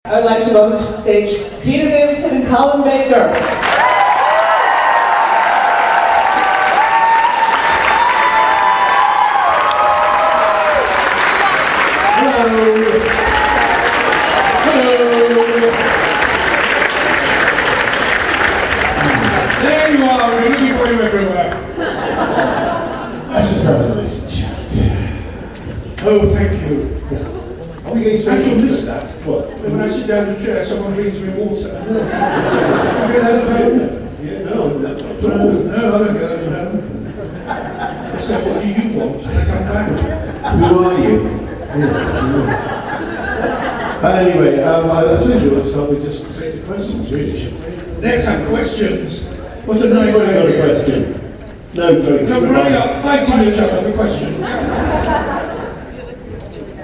I'd like to welcome to the stage Peter Davison and Colin Baker. There you are, we're looking for you everywhere. Let's just have a nice chat. Oh, thank you. Are we going to I shall miss that. What? When I sit down in the chair, someone brings me water. Yeah, no, that's not No, at all. I don't get that, no. I said, what do you want? And I come back. Who are you? Anyway, I suppose we'll start with just straight to questions, really, shouldn't we? Let's have questions. What a nice Anybody got a idea. question? No, sorry. Come running up, fighting each other for questions.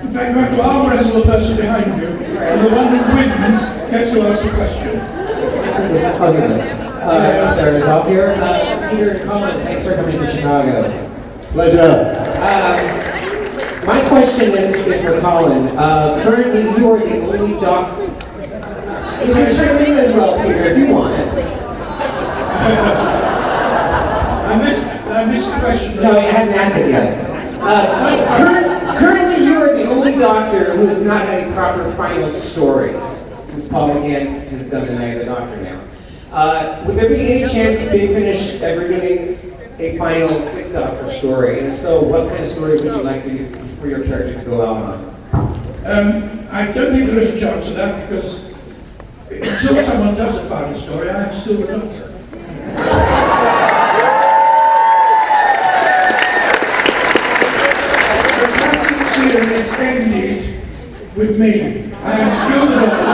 In fact, you have to arm wrestle the person behind you, and the one who wins gets to ask a question. Start us off here. Peter and Colin, thanks for coming to Chicago. Pleasure. My question is for Colin. Currently, you are the only doctor. You can chime in as well, Peter, if you want. I missed the question. No, I hadn't asked it yet. Currently, you are the only doctor who has not had a proper final story, since Paul McGann has done the Night of the Doctor now. Would there be any chance of Big Finish ever doing a final Sixth Doctor story? And if so, what kind of story would you like for your character to go out on? I don't think there is a chance of that, because until someone does a final story, I am still the Doctor. Series ended with me. I am still the Doctor.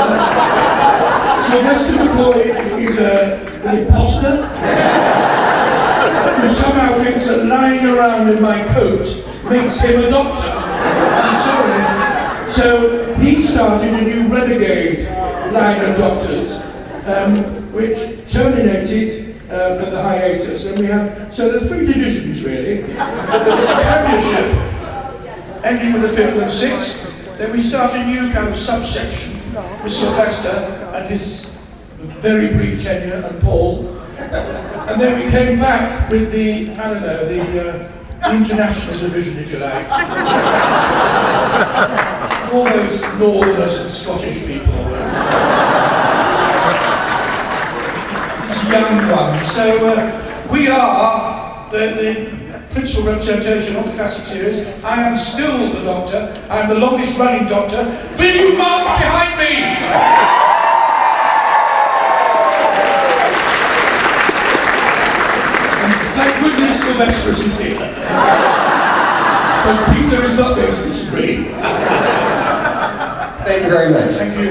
Sylvester McCoy is an imposter who somehow thinks that lying around in my coat makes him a doctor. I'm sorry. So he started a new renegade line of doctors, which terminated at the hiatus. And we have, so there are three divisions really. There's the Premiership, ending with the 5th and 6th. Then we start a new kind of subsection with Sylvester and his very brief tenure and Paul. And then we came back with the, I don't know, the international division, if you like. All those Northerners and Scottish people. These young ones. So we are the principal representation of the classic series. I am still the Doctor. I am the longest running Doctor. Will you march behind me? And thank goodness Sylvester isn't here. Because Peter is not going to disagree. Thank you very much. Thank you.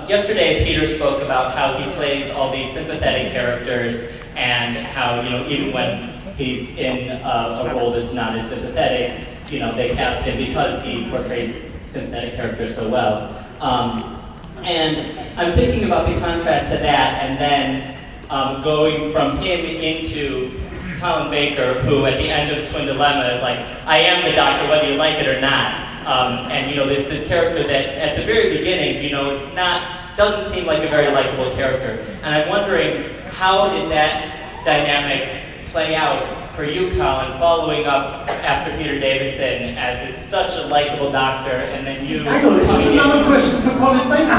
Yesterday, Peter spoke about how he plays all these sympathetic characters and how, even when he's in a role that's not as sympathetic, they cast him because he portrays sympathetic characters so well. And I'm thinking about the contrast to that, and then going from him into Colin Baker, who at the end of Twin Dilemma is like, I am the Doctor whether you like it or not. And this character that at the very beginning, doesn't seem like a very likable character. And I'm wondering, how did that dynamic play out for you, Colin, following up after Peter Davison as this such a likable Doctor, and then you... Hang on, is this another question for Colin Baker?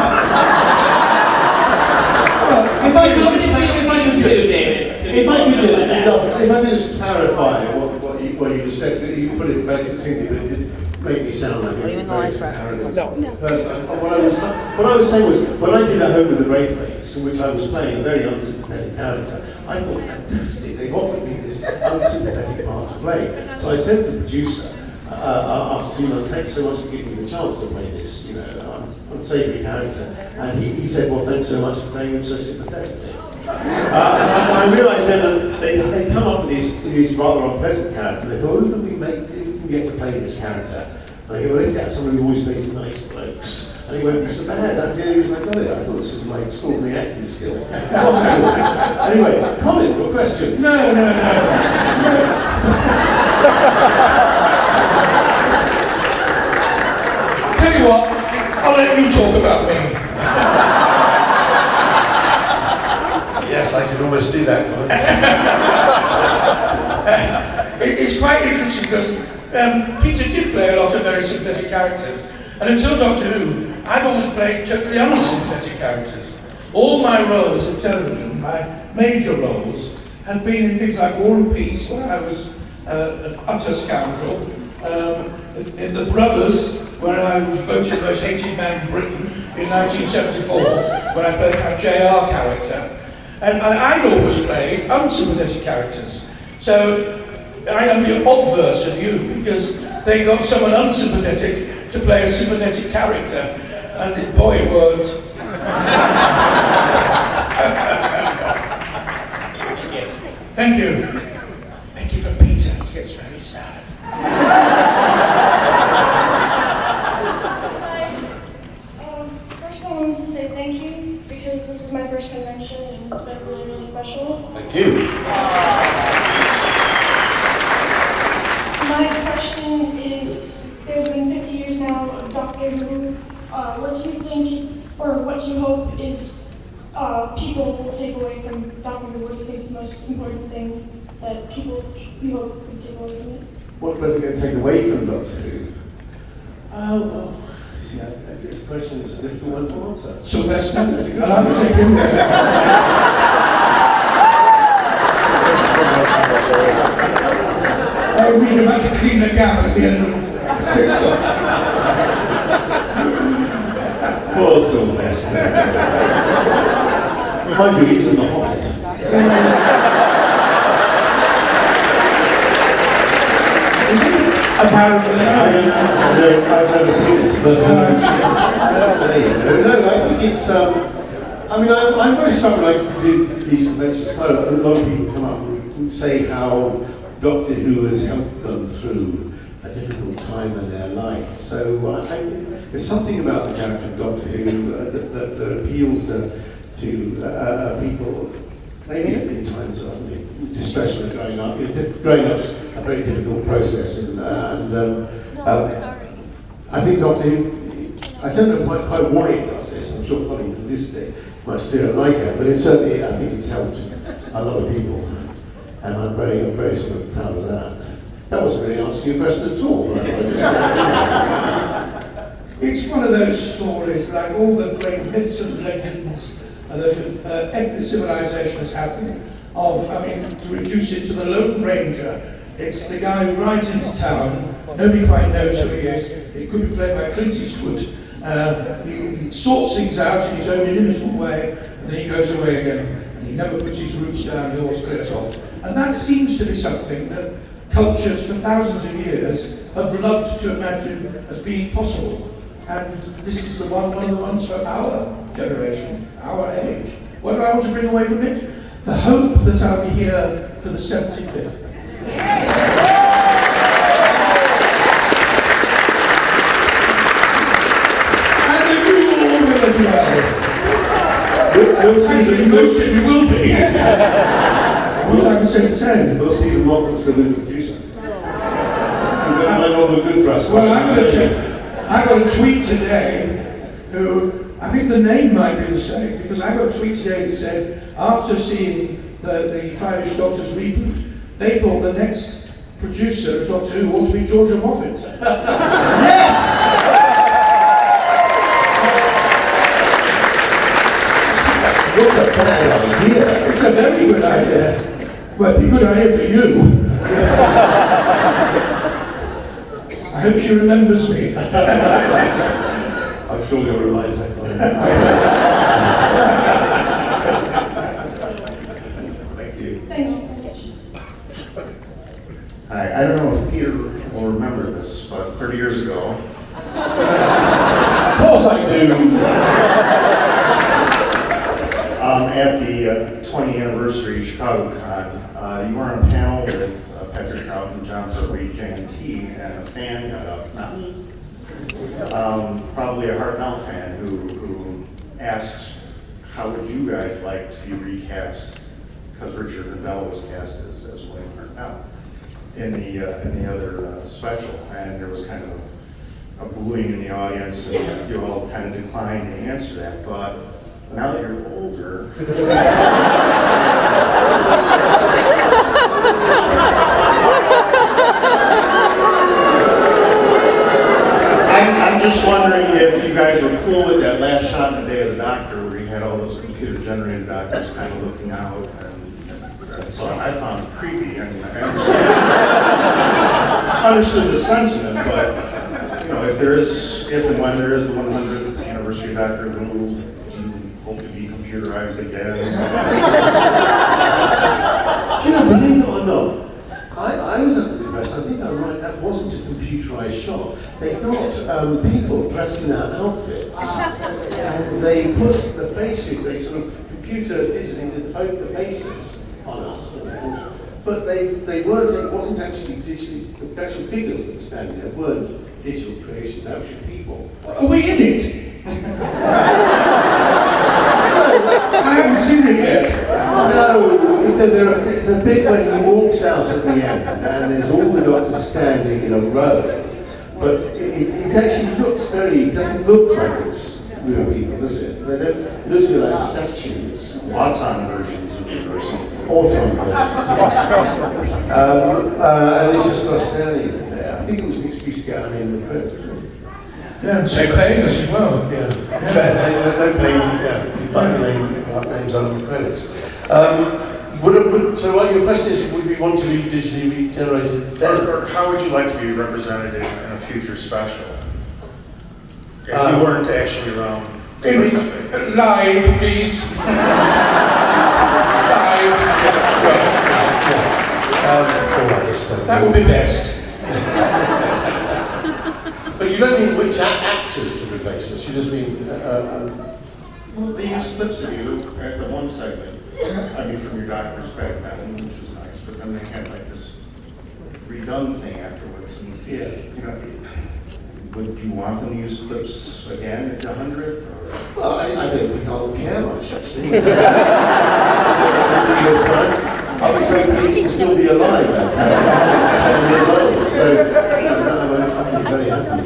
If I could just clarify what you just said, you put it basically simply, but it did make me sound like a very arrogant person. What I was saying was, when I did At Home with the Braithwaites, in which I was playing a very unsympathetic character, I thought, fantastic, they've offered me this unsympathetic part to play. So I said to the producer, after 2 months, thanks so much for giving me the chance to play this, unsavoury character. And he said, well, thanks so much for playing him so sympathetically. And I realised then that they'd come up with these rather unpleasant characters. They thought, who can we get to play this character? And they go, well, that's someone who always makes nice blokes. And he won't be so bad. That's the only reason I got it. I thought this was my extraordinary acting skill. Anyway, Colin, your question. No. Tell you what, I'll let you talk about me. Yes, I can almost do that. It's quite interesting because Peter did play a lot of very sympathetic characters, and until Doctor Who, I've always played totally unsympathetic characters. All my roles in television, my major roles, have been in things like War and Peace, where I was an utter scoundrel, in The Brothers, where I was voted the most hated man in Britain in 1974, where I played a JR character. And I'd always played unsympathetic characters. So I am the obverse of you, because they got someone unsympathetic to play a sympathetic character, and boy, it worked. Thank you. Thank you for Peter, it gets very sad. First I wanted to say thank you, because this is my first convention and it's been really, really special. Thank you. My question is, there's been 50 years now of Doctor Who. What do you think, or what do you hope is people will take away from Doctor Who? What do you think is the most important thing that people you hope will take away from it? What are we going to take away from Doctor Who? Oh, well, see, this question is a difficult one to answer. Sylvester, I'm going to take him there. I would need a much cleaner gown at the end of 6 o'clock. Poor Sylvester. Mind you, he's in the Hobbit. Apparently, I've never seen it, but there you go. No, I think it's. I mean, I'm very struck when I do these conventions. A lot of people come up and say how Doctor Who has helped them through a difficult time in their life. So I think there's something about the character of Doctor Who that appeals to people. Maybe at many times of distress when growing up. Growing up is a very difficult process, and I think Doctor Who. I don't know quite why it does this. I'm sure Colin produced it much clearer than I can, but it's certainly, I think it's helped a lot of people, and I'm very sort of proud of that. That wasn't really answering your question at all. Right? It's one of those stories, like all the great myths and legends that every civilization has had, of, I mean, to reduce it to the Lone Ranger. It's the guy who rides into town, nobody quite knows who he is. It could be played by Clint Eastwood. He sorts things out in his own inimitable way, and then he goes away again. And he never puts his roots down, he always clears off. And that seems to be something that cultures for thousands of years have loved to imagine as being possible. And this is one of the ones for our generation, our age. What do I want to bring away from it? The hope that I'll be here for the 75th. And that you all will as well. We'll see Actually, most of you will be. What I can say the same. We'll see the Margaret's the new producer. That might not look good for us. Well, I'm going to check. I got a tweet today, who, I think the name might be the same, because I got a tweet today that said, after seeing the Irish Doctor's reboot, they thought the next producer of Doctor Who ought to be Georgia Moffat. Yes! What's a bad idea? It's a very good idea. Well, it'd be a good idea for you. I hope she remembers me. I'm sure you'll remind her. Thank you. Thank you so much. Hi, I don't know if Peter will remember this, but 30 years ago, Of course I do. at the 20th anniversary Chicago Con, you were on a panel with Patrick Troughton, John Pertwee, JNT, and a fan got up, probably a Hartnell fan, who asks, how would you guys like to be recast? Because Richard Rendell was cast as William Hartnell in the other special, and there was kind of a booing in the audience, and you all kind of declined to answer that. But now that you're older, I'm just wondering if you guys were cool with that last shot in the Day of the Doctor, where you had all those computer-generated doctors kind of looking out, and so I found it creepy. I mean, I understood the sentiment, but if and when there is the 100th anniversary of Doctor Who, do you hope to be computerized again? Do you know, believe it or not, I was under the impression, I think I'm right, that wasn't a computerized shot. They got people dressed in our outfits, and they put the faces, they sort of computer digitally did the faces on us, but they weren't, it wasn't actually digitally, the actual figures that were standing there weren't digital creations, they were actually people. Are we in it? I haven't seen it yet. No, there's a bit when he walks out at the end, and there's all the doctors standing in a row, but it actually looks it doesn't look like it's real people, does it? They don't, it looks like statues. Auton versions of the person. Auton versions. And it's just us standing there. I think it was an excuse to get our name in the credits. Yeah, and so paying us as well. Yeah, they're paying, names on the credits. So what your question is, would we want to be digitally regenerated then? Or how would you like to be represented in a future special? If you weren't actually around. Live, please. Live. That would be best. But you don't mean which actors to replace us, you just mean... Well, they used clips of you at the one segment. I mean, from your doctor's back then, which was nice, but then they had like this redone thing afterwards. And, would you want them to use clips again at the 100th? Well, I don't think I'll care much, actually. I'll be so pleased to still be alive at 7 years old. So, I'm very happy.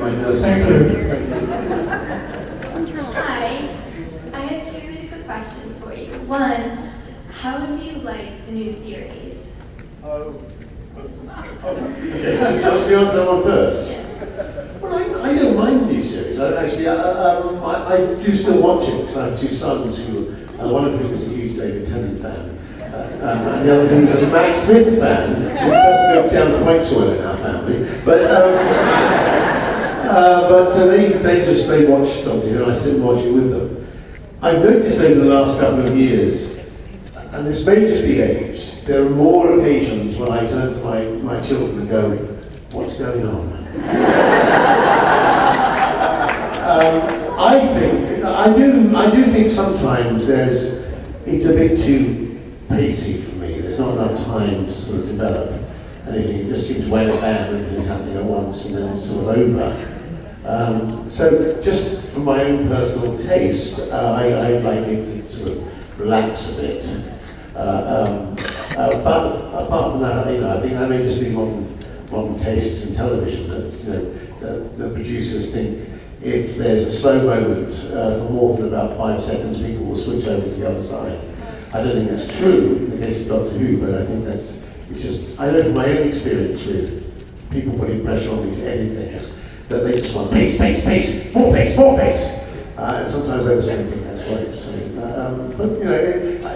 Thank you. Hi, I have two really quick questions for you. One, how do you like the new series? Okay, so let's be honest, that one first. Yeah. Well, I don't mind the new series. I do still watch it because I have two sons who, one of them is a huge David Tennant fan, and the other thing is a Matt Smith fan, who doesn't go down quite so well in our family. But so they watch Doctor Who, and I sit and watch it with them. I've noticed over the last couple of years, and this may just be age, there are more occasions when I turn to my children and go, what's going on? I do think sometimes it's a bit too pacey for me. There's not enough time to sort of develop anything. It just seems way bad, everything's happening at once and then it's sort of over. So just for my own personal taste, I like it to sort of relax a bit. But apart from that, I think that may just be modern tastes in television. That the producers think if there's a slow moment for more than about 5 seconds, people will switch over to the other side. I don't think that's true in the case of Doctor Who, but I think it's just, I know from my own experience with people putting pressure on me to edit things, that they just want pace, more pace. And sometimes I was anything that's right. So, but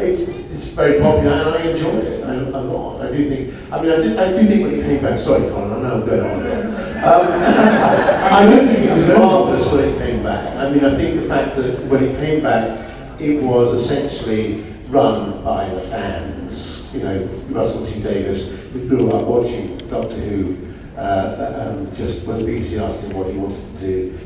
it's very popular and I enjoy it a lot. I do think when he came back, sorry Colin, I know I'm going on there. I do think it was marvellous when it came back. I mean, I think the fact that when it came back, it was essentially run by the fans. Russell T Davies, who grew up watching Doctor Who, just when the BBC asked him what he wanted to do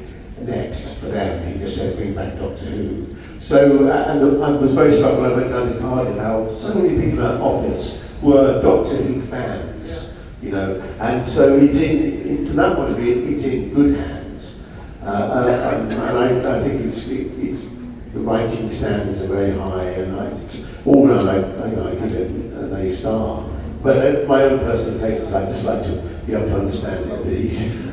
next for them, he just said, bring back Doctor Who. So, and I was very struck when I went down to Cardiff how so many people in that office were Doctor Who fans, and so from that point of view, it's in good hands. And I think it's the writing standards are very high, and all round I give it an A star. But my own personal taste is I just like to be able to understand it a bit easier.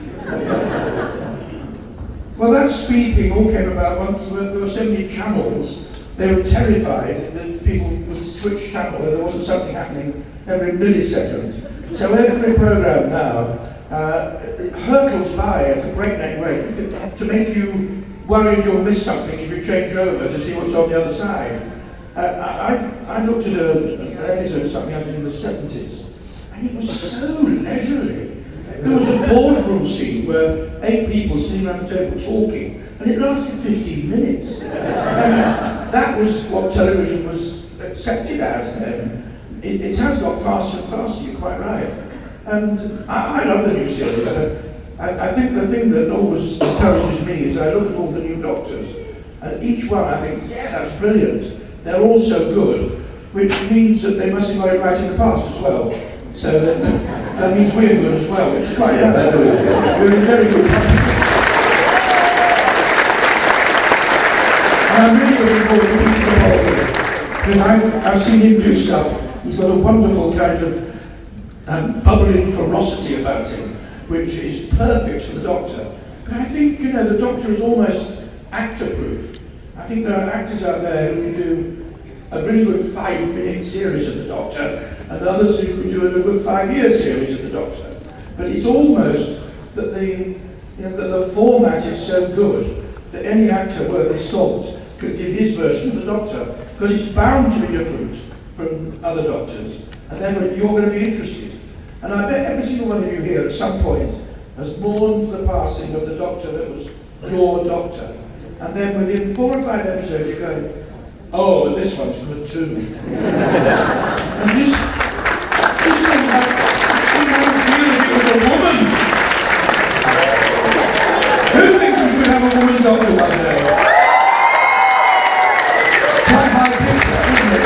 Well, that speed thing all came about once there were so many channels, they were terrified that people would switch channel where there wasn't something happening every millisecond. So every program now hurtles by at a breakneck rate to make you worried you'll miss something if you change over to see what's on the other side. I looked at an episode of something happening in the 70s, and it was so leisurely. There was a boardroom scene where 8 people sitting around the table talking, and it lasted 15 minutes. And that was what television was accepted as then. It has got faster and faster, you're quite right. And I love the new series. I think the thing that always encourages me is I look at all the new Doctors, and each one I think, yeah, that's brilliant. They're all so good, which means that they must have got it right in the past as well. So that means we're good as well, which is quite nice. We're in very good company. And I'm really looking forward to Peter Colin, because I've seen him do stuff. He's got a wonderful kind of bubbling ferocity about him, which is perfect for the Doctor. And I think, the Doctor is almost actor-proof. I think there are actors out there who can do a really good 5-minute series of the Doctor, and others who can do a good 5-year series of the Doctor. But it's almost that the format is so good that any actor worth his salt could give his version of the Doctor, because it's bound to be different from other Doctors, and therefore you're going to be interested. And I bet every single one of you here at some point has mourned the passing of the Doctor that was your Doctor. And then within 4 or 5 episodes you're going, oh, but this one's good too. And just think how it feel if it was a woman. Who thinks we should have a woman Doctor one day? Quite high pitched, isn't it?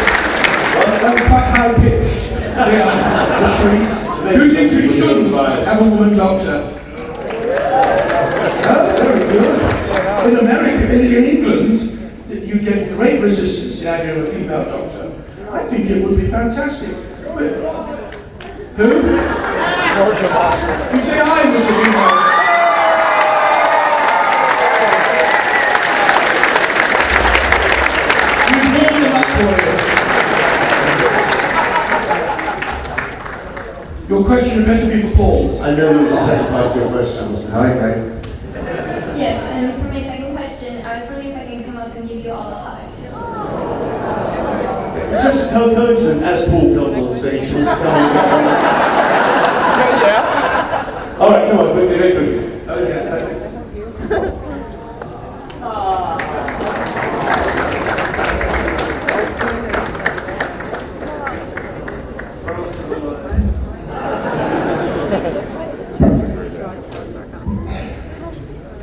That was quite high pitched. Yeah, the shrieks. Who thinks we shouldn't have a woman Doctor? Oh, very good. In America, in England, you get great resistance to the idea of a female Doctor. I think it would be fantastic. Who? Georgia Martin. You say I was the female. We've warmed them up for you. Your question had better be for Paul. I know there was a second part of your question. Okay. Yes, and for my second question, I was wondering if I can come up and give you all a hug. It's just a coincidence, as Paul comes on stage, she was coming. All right, come on, quickly, very quickly. Okay.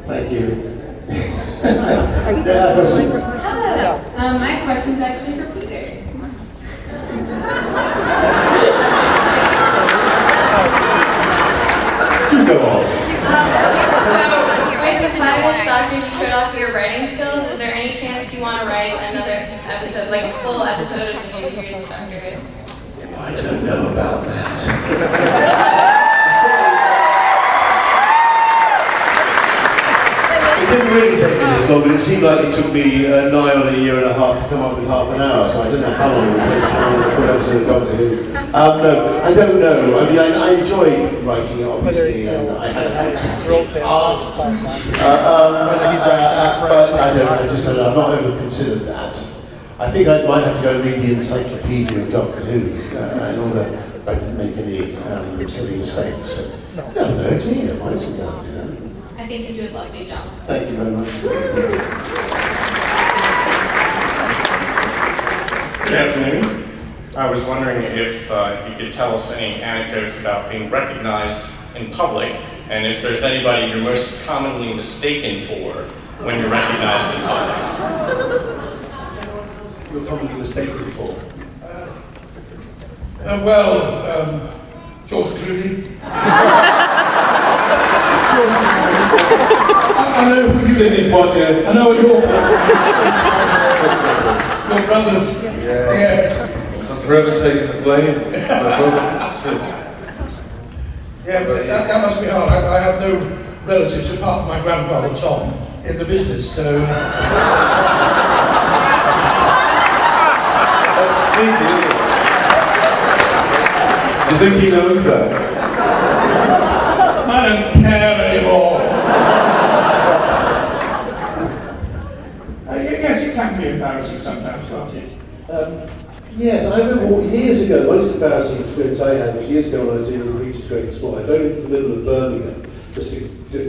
Thank you. Hello. My question's actually for Peter. You go on. So, with the 5-ish Doctors, you showed off your writing skills. Is there any chance you want to write another episode, like a full episode of the new series of Doctor Who? I don't know about that. It didn't really take me this long, but it seemed like it took me nigh on a year and a half to come up with half an hour, so I don't know how long it would take for a full episode of Doctor Who. No, I don't know. I mean, I enjoy writing it, obviously, and I had a fantastic cast. But I just don't know. I've not ever considered that. I think I might have to go and read the encyclopedia of Doctor Who in order I didn't make any silly mistakes. So, I don't know, do you? I might sit down, you know. I think you do a lovely job. Thank you very much. Good afternoon. I was wondering if you could tell us any anecdotes about being recognized in public, and if there's anybody you're most commonly mistaken for when you're recognized in public. You're commonly mistaken for. George Clooney. I know Sydney Poitier. I know what your brothers. Yes. I'm forever taking the blame. Yeah, but that must be hard. I have no relatives apart from my grandfather Tom in the business, so... That's sneaky, isn't it? Do you think he knows that? I don't care anymore. Yes, it can be embarrassing sometimes, can't it? Yes, I remember years ago, the most embarrassing experience I had was years ago when I was doing the Regis Great and Small. I drove into the middle of Birmingham just to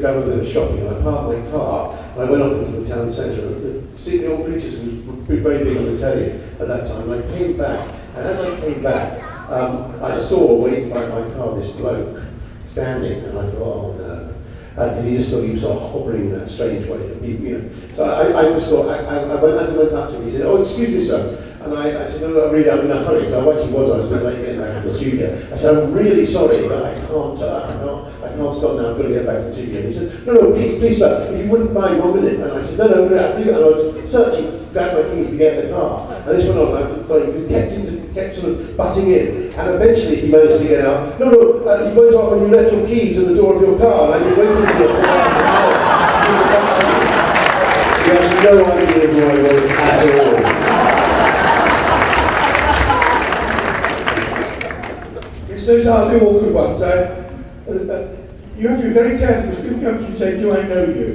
grab a bit of shopping, and I parked my car, and I went off into the town centre. The old Creatures was very big on the telly at that time, and I came back, and as I came back, I saw waiting by my car this bloke standing, and I thought, oh no. Because he just thought he was sort of hovering in that strange way. So I just thought, as I went up to him, he said, oh, excuse me, sir. And I said, no, really, I'm in a hurry. So I actually was a bit late getting back to the studio. I said, I'm really sorry, but I can't stop now. I've got to get back to the studio. And he said, no, please, sir, if you wouldn't mind 1 minute. And I said, no, and I was searching, grabbed my keys to get in the car. And this went on, and I thought he kept sort of butting in. And eventually he managed to get out. No, you went off and you left your keys in the door of your car. And I've been waiting for you for hours and hours. You had no idea who I was at all. Those are the awkward ones. You have to be very careful because people come to you and say, do I know you?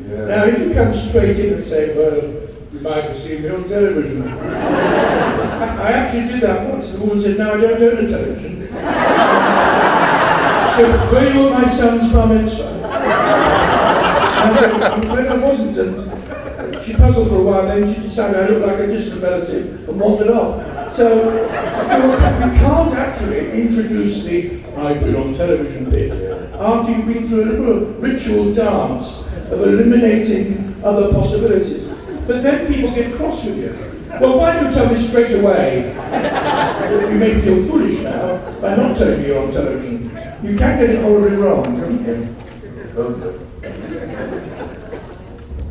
Yeah. Now, if you come straight in and say, well, you might have seen me on television. I actually did that once. The woman said, no, I don't own a television. So, were you at my son's bar mitzvah? And I said, I'm afraid I wasn't. And she puzzled for a while, then she decided I looked like a distant relative and wandered off. So, you can't actually introduce the I've been on television bit after you've been through a little ritual dance of eliminating other possibilities. But then people get cross with you. Well, why don't you tell me straight away? You may feel foolish now by not telling me you're on television. You can get it horribly wrong, can't you? Okay.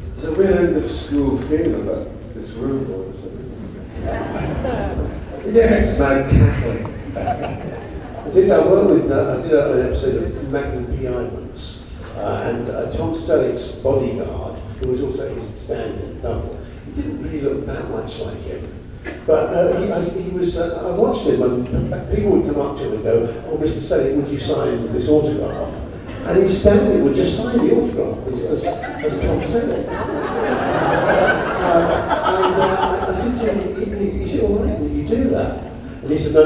There's a weird end of school feeling about this room all of a sudden. Yes. Man cackling. I did an episode of McGann PI once, and Tom Selleck's bodyguard, who was also his stand-in double, he didn't really look that much like him. But he was. I watched him, and people would come up to him and go, "Oh, Mr. Selleck, would you sign this autograph?" And his stand-in would just sign the autograph as Tom Selleck. I said to him, "Is it all right that you do that?" And he said, no,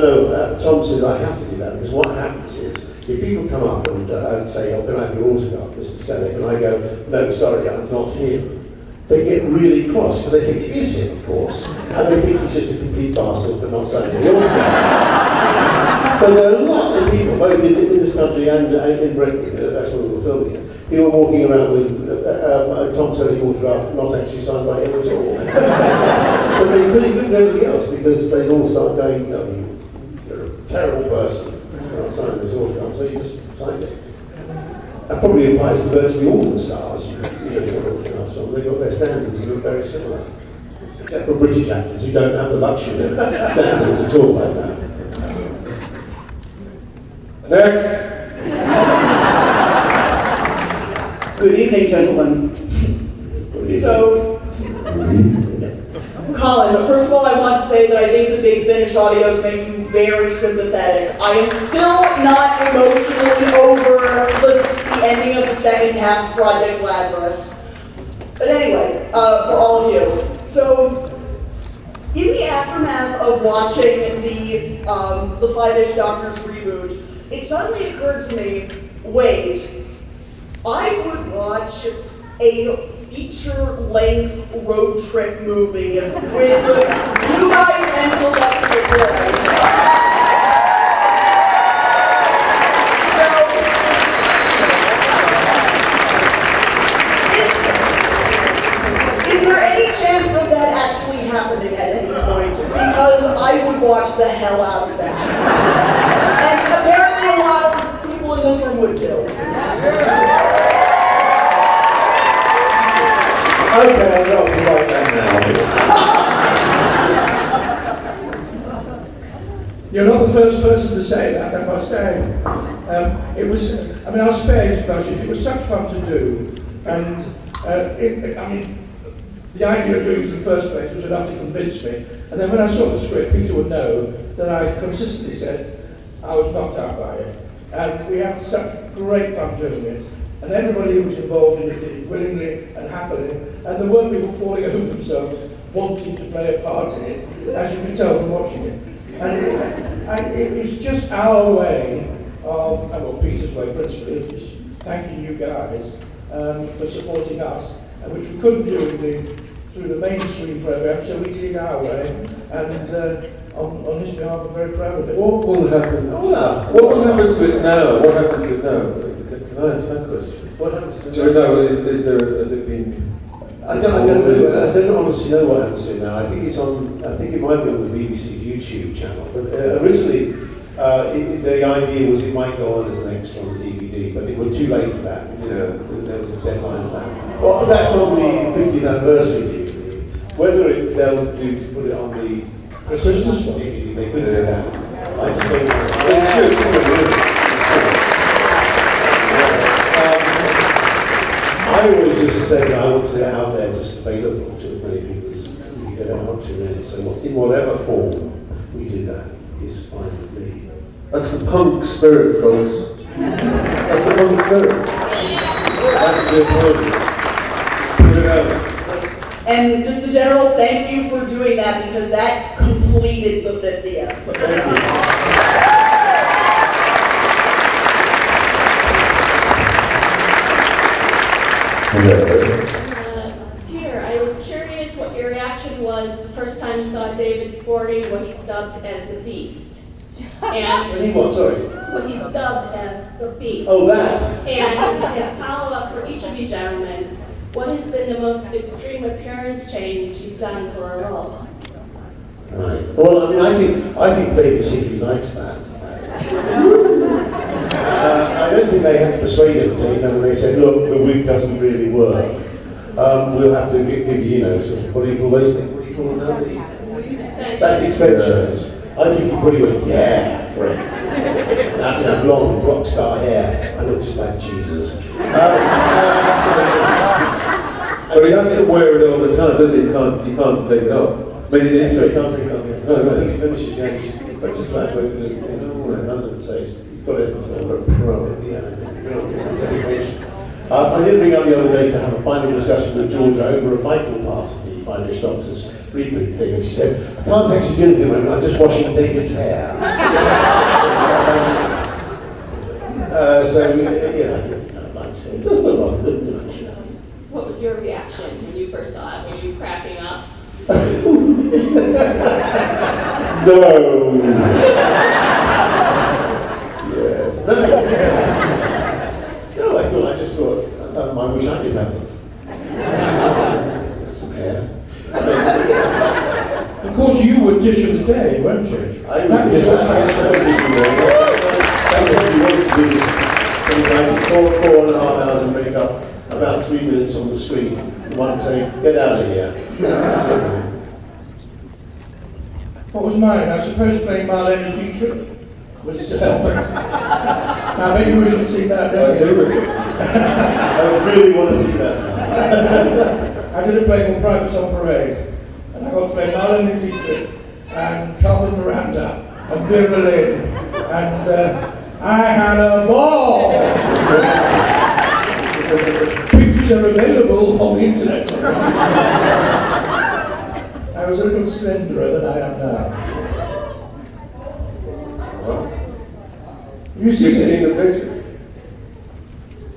Tom says I have to do that because what happens is, if people come up and say, oh, can I have your autograph, Mr. Selleck, and I go, no, sorry, I'm not him, they get really cross because they think it is him, of course, and they think he's just a complete bastard for not signing the autograph. So there are lots of people, both in this country and in Britain, that's where we were filming it, people walking around with Tom Selleck autograph not actually signed by him at all. But they couldn't do anything else because they'd all start going, no, you're a terrible person, you're not signing this autograph, so you just signed it. That probably applies to virtually all the stars you get autographs from. They've got their standards that look very similar. Except for British actors who don't have the luxury of standards at all like that. Next. Good evening, gentlemen. So, Colin, first of all, I want to say that I think the Big Finish audios make you very sympathetic. I am still not emotionally over the ending of the second half of Project Lazarus. But anyway, for all of you. So, in the aftermath of watching the Five-ish Doctors reboot, it suddenly occurred to me, wait, I would watch a feature-length road trip movie with you guys and Sylvester McGann. So, is there any chance of that actually happening at any point? Because I would watch the hell out of that. And apparently a lot of people in this room would too. Okay, I'll not like that now. You're not the first person to say that, I must say. It was, I mean, I'll spare his budget. It was such fun to do, and I mean, the idea of doing it in the first place was enough to convince me. And then when I saw the script, Peter would know that I consistently said I was knocked out by it. And we had such great fun doing it. And everybody who was involved in it did it willingly and happily. And there were people falling over themselves wanting to play a part in it, as you can tell from watching it. And it was just our way of, well, Peter's way principally, of just thanking you guys for supporting us, and which we couldn't do through the mainstream program, so we did it our way. And on his behalf, I'm very proud of it. What will happen? What will happen to it now? What happens to it now? Can I answer that question? What happens to Do you know? Is there? Has it been? I don't honestly know what happens to it now. I think it's on. I think it might be on the BBC's YouTube channel. But originally, the idea was it might go on as an extra on the DVD, but we're too late for that. There was a deadline for that. Well, that's on the 50th anniversary DVD. Whether they'll put it on the Christmas DVD, they could do that. I just don't know. They should. I always just said I wanted it out there, just available to as many people as we get out to it. So in whatever form we do that is fine with me. That's the punk spirit, folks. That's the punk spirit. That's the important. Put it out. And just a general thank you for doing that, because that completed the 50th. Thank you. Peter, I was curious what your reaction was the first time you saw David sporting what he's dubbed as the Beast. And What, sorry? what he's dubbed as the Beast. Oh, that. And as follow-up for each of you gentlemen, what has been the most extreme appearance change you've done for a role? Right. Well, I mean, I think David secretly likes that. I don't think they had to persuade him to, when they said, look, the wig doesn't really work. We'll have to give you, sort of, what do you call those things? What do you call them now? That's extensions. I think he probably went, yeah, great. That blonde rock star hair. I look just like Jesus. But he has to wear it all the time, doesn't he? You can't take it off. Maybe Yeah, sorry, can't take it off. No, once he finishes, but just like in London, so he's got it as a pro. I did bring up the other day to have a final discussion with Georgia over a vital part of the Finnish Doctor's reboot thing, and she said, I can't actually do anything, I'm just washing David's hair. So, I think he kind of likes it. It does look like it, doesn't it? What was your reaction when you first saw it? Were you cracking up? No. Yes. No, I just thought, I wish I could have it. Some hair. Of course, you were dish of the day, weren't you? I was dish of the day. That's what you want to do is four and a half hours of makeup, about 3 minutes on the screen. One take, get out of here. What was mine? I suppose playing Marlene Dietrich was I bet you wish you'd seen that, don't you? I do wish I'd seen that. I really want to see that now. I did a play called Privates on Parade, and I got to play Marlene Dietrich and Colin Miranda and Vera Lynn, and I had a ball! Pictures are available on the internet. I was a little slenderer than I am now. You've seen the pictures?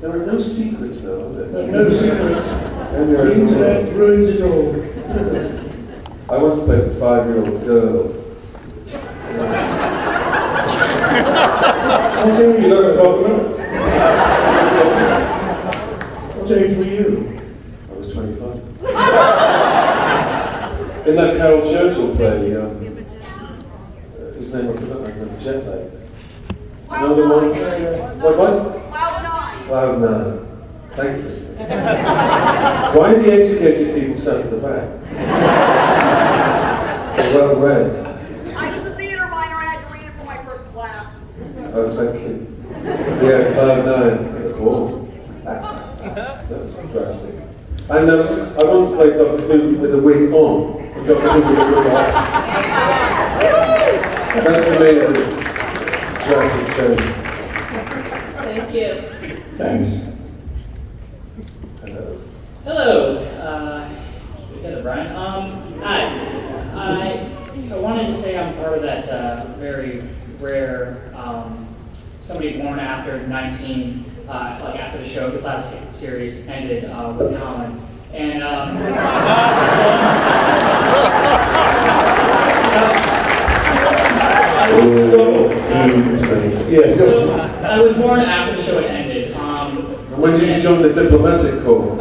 There are no secrets now, are there? No secrets. The internet ruins it all. I once played a 5-year-old girl. What age You got a problem? What age were you? I was 25. In that Carol Churchill play, his name I forgot, I remember, Jet Lag. Another one? What? Cloud 9. Thank you. Why are the educated people sat at the back? They're well read. I was a theater minor, I had to read it for my first class. Oh, thank you. Yeah, Cloud9. Cool. That was interesting. And I once played Doctor Who with a wig on, and Doctor Who with a wig off. That's amazing. Drastic change. Thank you. Thanks. Hello. Hello, together, Brian. Hi. I wanted to say I'm part of that very rare somebody born after 19, like after the show, the classic series ended with Colin, and so I was born after the show had ended. When did you join the diplomatic corps?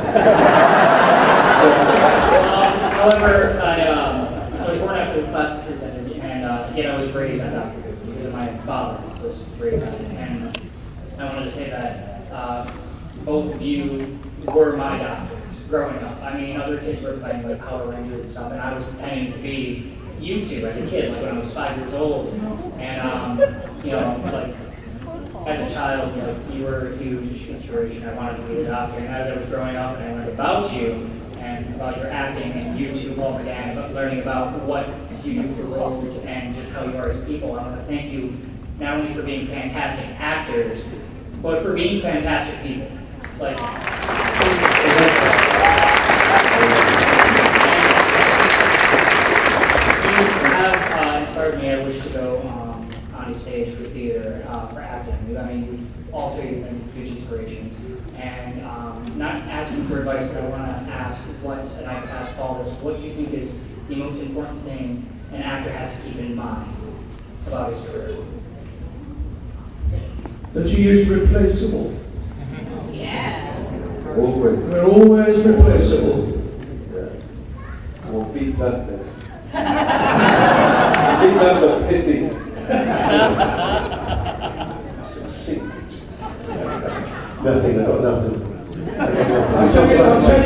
However, I was born after the classic series ended, and again, I was raised on Doctor Who because of my father was raised on it. And I wanted to say that both of you were my doctors growing up. I mean, other kids were playing like Power Rangers and stuff, and I was pretending to be you two as a kid, like when I was 5 years old. And you know, like as a child, you know, you were a huge inspiration. I wanted to be a doctor, and as I was growing up and I learned about you and about your acting, and you too, Paul McGann, about learning about what you do for roles and just how you are as people, I want to thank you not only for being fantastic actors, but for being fantastic people. Like, you have inspired me. I wish to go on a stage for theater, for acting. I mean, all three have been huge inspirations. And not asking for advice, but I want to ask what, and I've asked Paul this, what you think is the most important thing an actor has to keep in mind about his career? That he is replaceable. Yeah. Always. We're always replaceable. Yeah. We'll beat that bit. Beat that but pithy. Succinct. Nothing, I got nothing. I'll tell you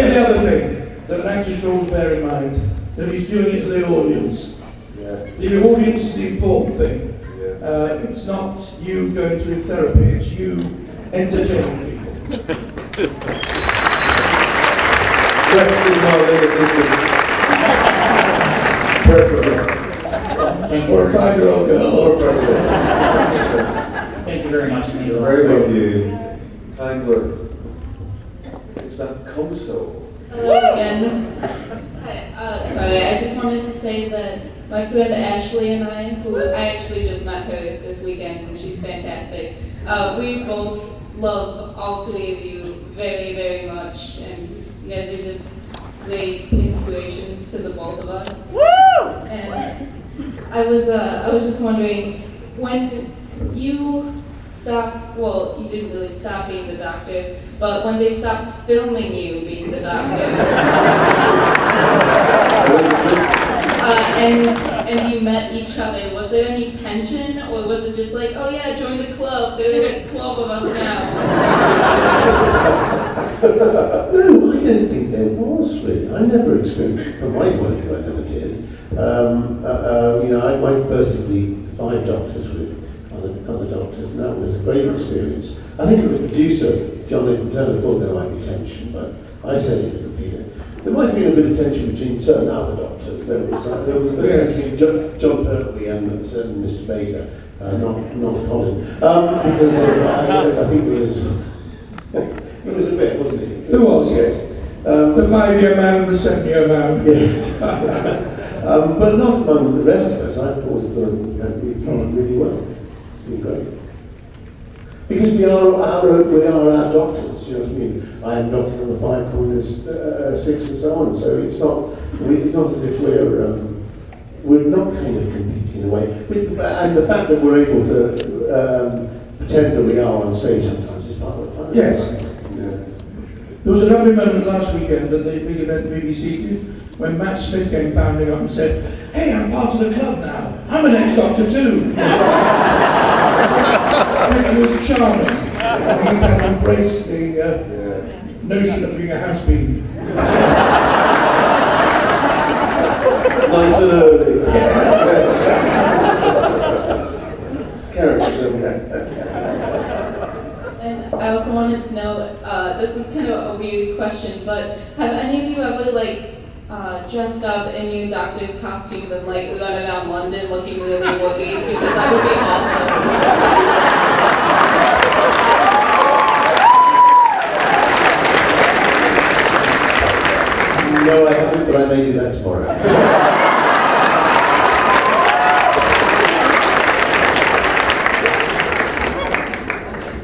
the other thing that an actor should always bear in mind, that he's doing it to the audience. Yeah. The audience is the important thing. Yeah. It's not you going through therapy, it's you entertaining people. Rest is more than Thank you. Or a 5-year-old girl. Or for everyone. Thank you very much. It means a lot. Very well you. Kind words. It's that console. Hello again. Hi, sorry, I just wanted to say that my friend Ashley and I, who I actually just met her this weekend and she's fantastic, we both love all three of you very, very much, and you guys are just great inspirations to the both of us. Woo! And I was just wondering, when you stopped, well, you didn't really stop being the doctor, but when they stopped filming you being the doctor, and you met each other, was there any tension, or was it just like, oh yeah, join the club, there are like 12 of us now? No, I don't think there was really. I never experienced, from my point of view, I never did. You know, I first did the 5 doctors with other doctors, and that was a great experience. I think the producer, Jonathan Turner, thought there might be tension, but I said it didn't feel it. There might have been a bit of tension between certain other doctors. There was a bit of tension between John Pertwee and certain Mr. Baker, not Colin, because I think it was a bit, wasn't it? Who was? Yes. The 5-year man and the 7-year man. Yeah. But not among the rest of us. I've always thought we've done really well. It's been great. Because we are our doctors, you know what I mean? I am doctor number 5, Colin is 6, and so on. So it's not as if we're not kind of competing in a way. And the fact that we're able to pretend that we are on stage sometimes is part of the fun. Yes. Yeah. There was a lovely moment last weekend at the big event the BBC did, when Matt Smith came pounding up and said, "Hey, I'm part of the club now. I'm an ex-doctor too." Which was charming. He kind of embraced the notion of being a has-been. Nice and early. It's character, isn't it? question, but have any of you ever dressed up in new doctor's costumes and gone around London looking really woody? Because that would be awesome. No, I haven't, but I may do that tomorrow.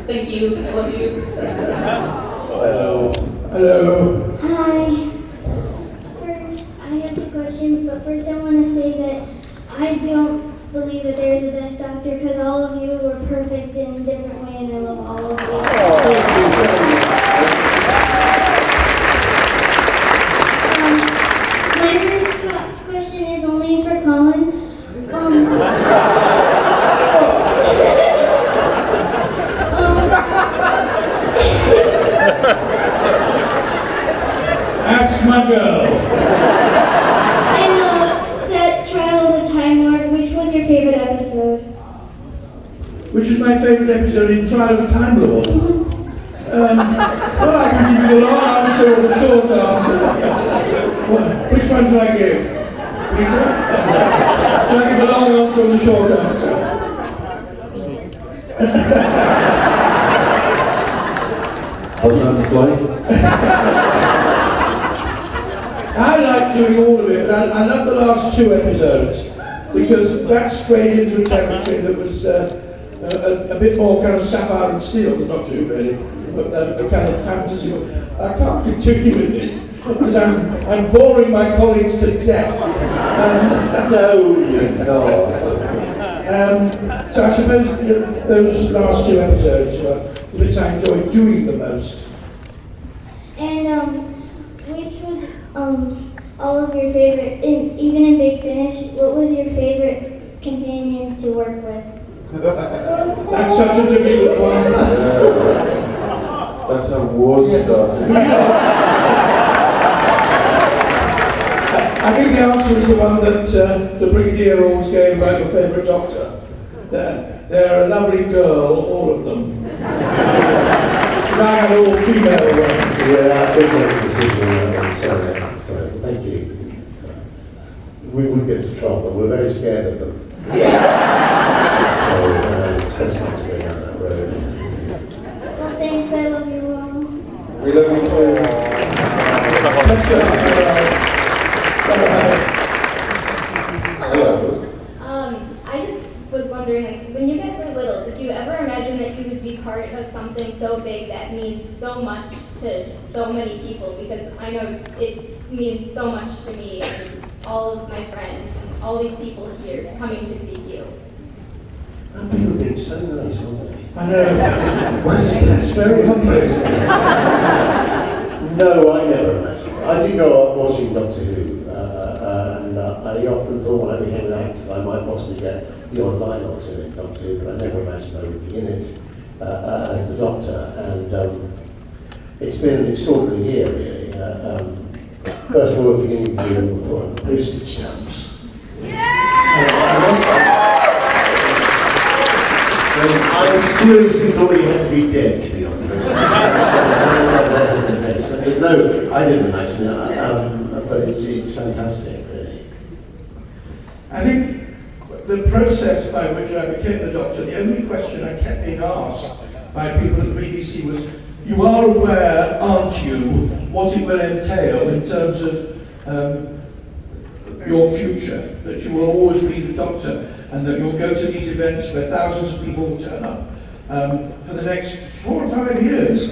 Thank you. I love you. Hello. Hello. Hi. First, I have two questions, but first I want to say that I don't believe that there is a best doctor because all of you were perfect in a different way, and I love all of you. My first question is only for Colin. Ask my girl. In the set Trial of the Time Lord, which was your favorite episode? Which is my favourite episode in Trial of the Time Lord? Well, I can give you the long answer or the short answer. Which one should I give? Peter? Should I give the long answer or the short answer? All time to fly? I like doing all of it, but I love the last two episodes because that strayed into a territory that was a bit more kind of sapphire and steel, but not too really, but a kind of fantasy. I can't continue with this because I'm boring my colleagues to death. No, you're not. So I suppose those last two episodes were the bits I enjoyed doing the most. And which was all of your favorite, even in Big Finish, what was your favorite companion to work with? That's such a difficult one. That's how wars started. I think the answer is the one that the Brigadier always gave about your favourite doctor. They're a lovely girl, all of them. I had all female ones. Yeah, I did make a decision on that one, sorry. Thank you. We would get into trouble, but we're very scared of them. So, it's best not to go down that road. Well, thanks, I love you all. We love you too. Hello. I just was wondering, when you guys were little, did you ever imagine that you would be part of something so big that means so much to just so many people? Because I know it means so much to me and all of my friends, and all these people here coming to see you. And people have been so nice, haven't they? I know. It's very complex. No, I never imagined. I did grow up watching Doctor Who, and I often thought when I became an actor I might possibly get the odd line or two in Doctor Who, but I never imagined I would be in it as the Doctor. And it's been an extraordinary year, really. First of all, we're beginning to do postage stamps. I seriously thought he had to be dead, to be honest. No, I didn't imagine it, but it's fantastic, really. I think the process by which I became the Doctor, the only question I kept being asked by people at the BBC was, you are aware, aren't you, what it will entail in terms of your future, that you will always be the Doctor, and that you'll go to these events where thousands of people will turn up for the next 4 or 5 years.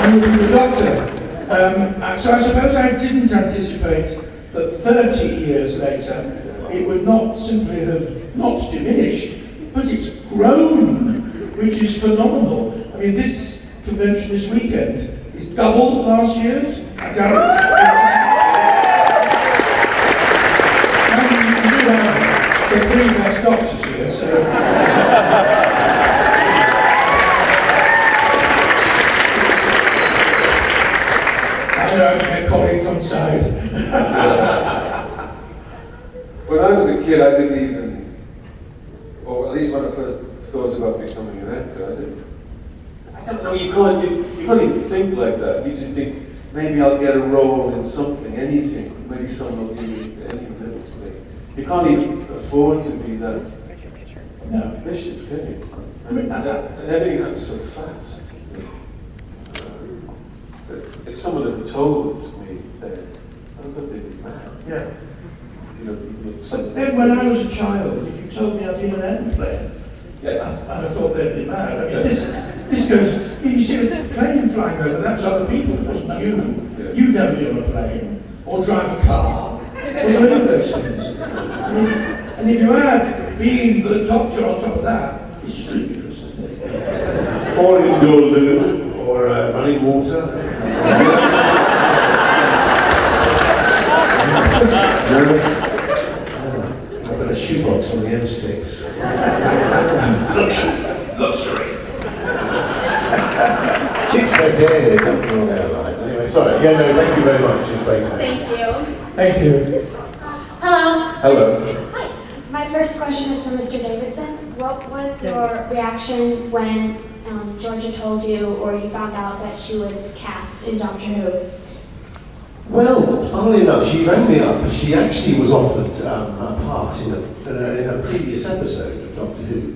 And you'll be the Doctor. So I suppose I didn't anticipate that 30 years later it would not simply have not diminished, but it's grown, which is phenomenal. I mean, this convention this weekend is double last year's. I the 3 best doctors here, so... I know I can get colleagues on side. When I was a kid, I didn't even, or at least when I first thought about becoming an actor, I don't know, you can't even think like that. You just think, maybe I'll get a role in something, anything. Maybe someone will give me any little thing. You can't even afford to be that ambitious, can you? I mean, and everything happens so fast. If someone had told me then, I thought they'd be mad. Yeah. You know, But then when I was a child, if you told me I'd been an airplane, I thought they'd be mad. I mean, this goes, you see the plane flying over, that was other people, it wasn't you. You'd never be on a plane, or drive a car, or do any of those things. And if you add being the doctor on top of that, it's just ludicrous, isn't it? Or indoor loo, or running water. I've got a shoebox on the M6. Luxury. Chicks that day, they don't know their life. Anyway, sorry. Yeah, no, thank you very much. It was very kind. Thank you. Thank you. Hello. Hello. Hi. My first question is for Mr. Davison. What was your reaction when Georgia told you, or you found out that she was cast in Doctor Who? Well, funnily enough, she rang me up because she actually was offered a part in a previous episode of Doctor Who.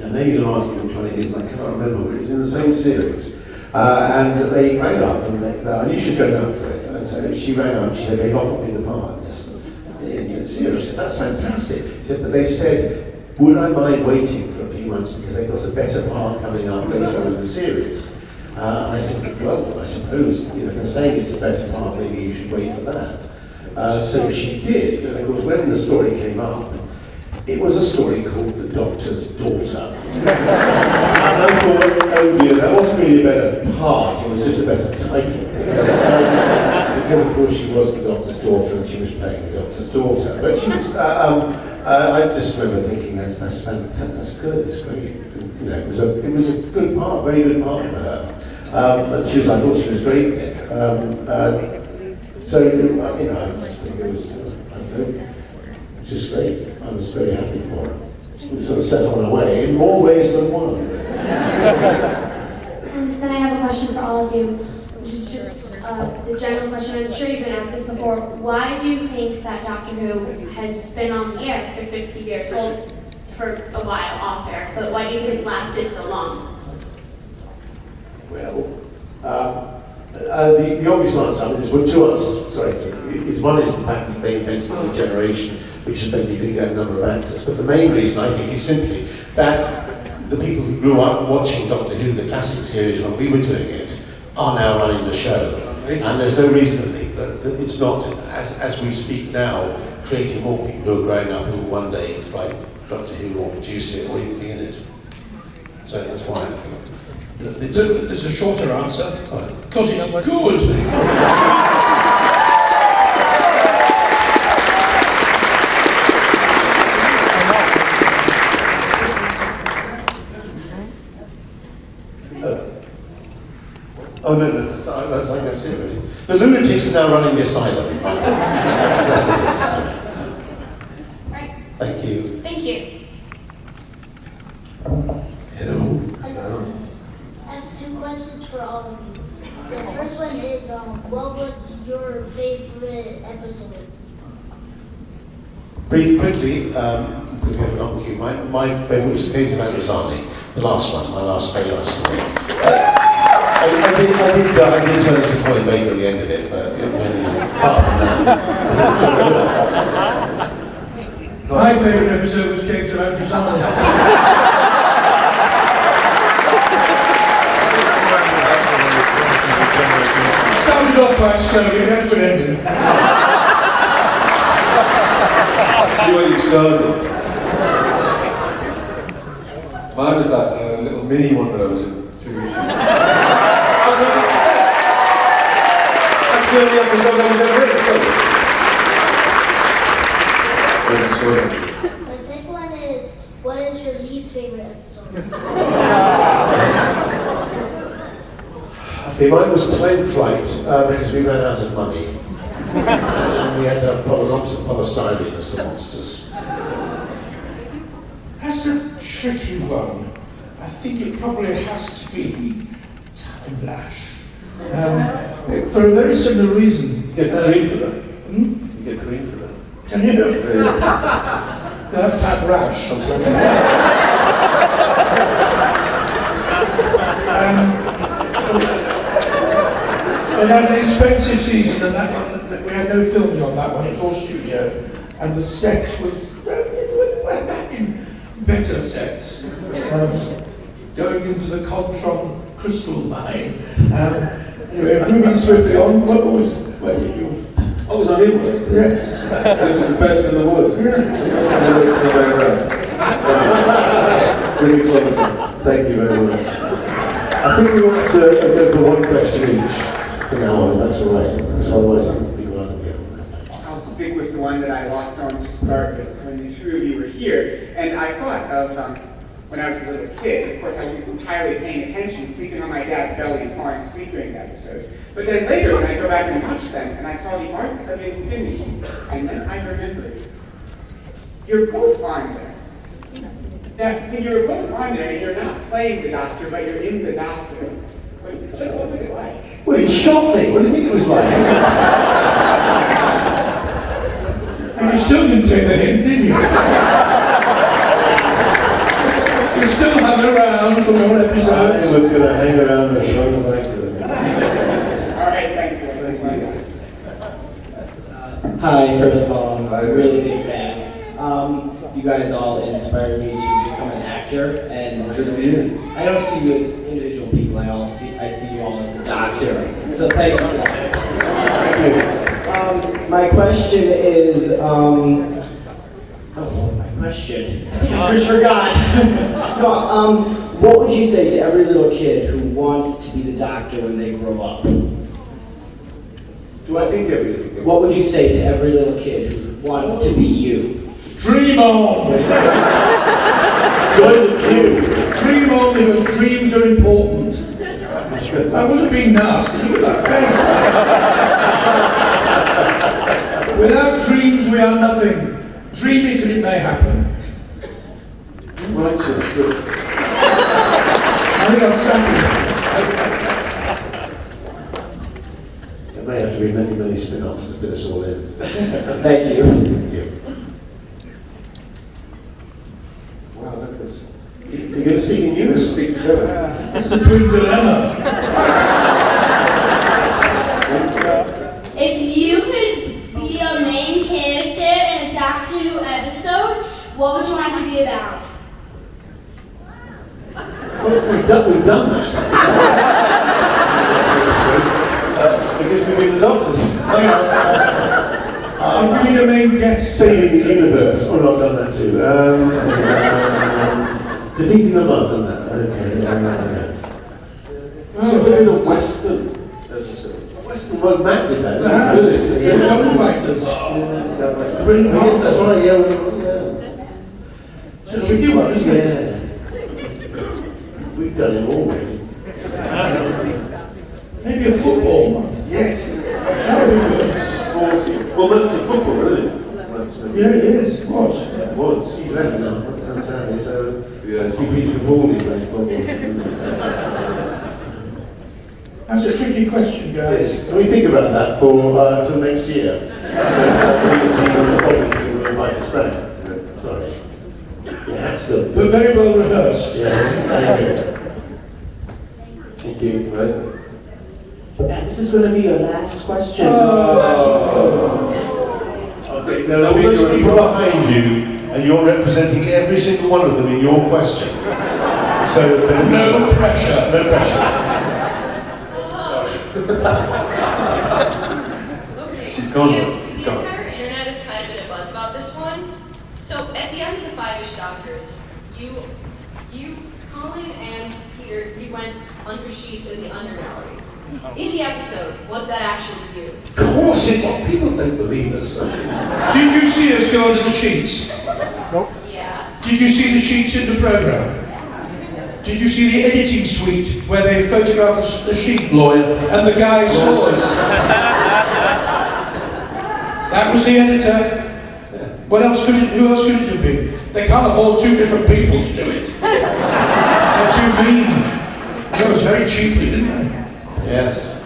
I know you're going to ask me which one it is, and I cannot remember, but it's in the same series. And they rang up, and I knew she was going up for it. And so she rang up, and she said, they've offered me the part in the series. I said, that's fantastic. She said, but they've said, would I mind waiting for a few months because they've got a better part coming up later on in the series? I said, well, I suppose, if they're saying it's a better part, maybe you should wait for that. So she did, and of course, when the story came up, it was a story called The Doctor's Daughter. And I thought, oh dear, that wasn't really a better part, it was just a better title. Because of course she was the Doctor's daughter and she was playing the Doctor's daughter. But she was, I just remember thinking, that's fantastic, that's good, it's great. It was a good part, very good part for her. But I thought she was great in it. So, I just think it was, just great. I was very happy for her. We sort of set on her way in more ways than one. And then I have a question for all of you, which is just the general question. I'm sure you've been asked this before. Why do you think that Doctor Who has been on the air for 50 years? Well, for a while off air, but why do you think it's lasted so long? Well, the obvious answer, there's two answers, sorry, is one is the fact that they invented a new generation, which has meant you can get a number of actors. But the main reason, I think, is simply that the people who grew up watching Doctor Who, the classic series, when we were doing it, are now running the show. And there's no reason to think that it's not, as we speak now, creating more people who are growing up who will one day write Doctor Who or produce it or even be in it. So that's why I think. There's a shorter answer. Because it's good. Oh no, that's it really. The lunatics are now running the asylum. That's the thing. Right. Thank you. Thank you. Hello. I have two questions for all of you. The first one is, what was your favorite episode? Pretty quickly, because we haven't got with you, my favourite was Caves of Androzani, the last one, my very last story. I did turn into Colin Baker at the end of it, but apart from that. My favourite episode was Caves of Androzani. Started off quite slowly, had a good ending. See where you started. Mine was that little mini one that I was in 2 weeks ago. That's the only episode I was ever in, so. Where's the short answer? The second one is, what is your least favorite episode? Okay, mine was Time Flight, because we ran out of money. And we ended up polystyrene as the monsters. That's a tricky one. I think it probably has to be Time Lash. For a very similar reason. You get green for that. Hmm? You get green for that. Can you? No, that's Time Rash. We had an expensive season, and that one, we had no filming on that one. It was all studio, and the set was we're back in better sets. Going into the Contron crystal mine. Anyway, moving swiftly on. What was? Where did you? I was on Inwards. Yes. It was the best in the woods. Yeah. The best in the woods the way around. Really close. Thank you very much. I think we want to go for one question each from now on, if that's all right. So otherwise people have to get. I'll stick with the one that I locked on to start with when the two of you were here. And I thought of when I was a little kid. Of course, I wasn't entirely paying attention, sleeping on my dad's belly and falling asleep during the episode. But then later, when I go back and watch them, and I saw the arc of infinity, and then I remembered, you're both on there. That you're both on there, and you're not playing the Doctor, but you're in the Doctor. What was it like? Well, he shot me. What do you think it was like? And you still didn't take the hint, did you? You still hung around for more episodes. I was going to hang around as long as I could. All right, thank you. That's my guys. Hi, first of all, I'm a really big fan. You guys all inspired me to become an actor, and I don't see you as individual people. I see you all as a doctor. So thank you for that. My question is, my question. I just forgot. No, what would you say to every little kid who wants to be the Doctor when they grow up? Do I think everything? What would you say to every little kid who wants to be you? Dream on! Join the queue. Dream on, because dreams are important. I wasn't being nasty. Look at that face. Without dreams, we are nothing. Dream it and it may happen. Right, so it's good. I think I'll sack There may have to be many, many spin-offs to fit us all in. Thank you. Thank you. Wow, look at this. You're going to speak in unison? Speak together. It's the twin dilemma. If you could be a main character in a Doctor Who episode, what would you want to be about? Well, we've done that. Because we've been the Doctors. If you need a main guest. Saving the universe. Oh, no, I've done that too. Defeating the Mud, done that. Okay. So we're in a Western episode. Western, well, Matt did that. Yeah, Yeah. Trouble Fighters. I guess that's right, yeah. It's a tricky one, isn't it? Yeah. We've done it all, really. Maybe a football one. Yes. That would be good. Sporty. Well, that's a football, isn't it? Yeah, it is. Was. It was. He's left now. That's sadly. So, Yeah. see Peter Capaldi playing football. That's a tricky question, guys. Can we think about that for till next year? We'll invite us back. Sorry. Yeah, still. But very well rehearsed. Yes. Thank you. This is going to be your last question. There are all those people behind you, and you're representing every single one of them in your question. So no pressure. No pressure. She's gone. The entire internet has kind of been a buzz about this one. So at the end of the Five-ish Doctors, you, Colin and Peter, you went under sheets in the undergallery. In the episode, was that actually you? Of course it was. People don't believe us. Did you see us go under the sheets? Nope. Yeah. Did you see the sheets in the program? Did you see the editing suite where they photographed the sheets? Lawyer. And the guy saw us? That was the editor. What else could it, who else could it have been? They can't afford two different people to do it. Not too mean. That was very cheaply, didn't I? Yes.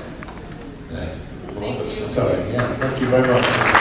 Sorry, yeah, thank you very much.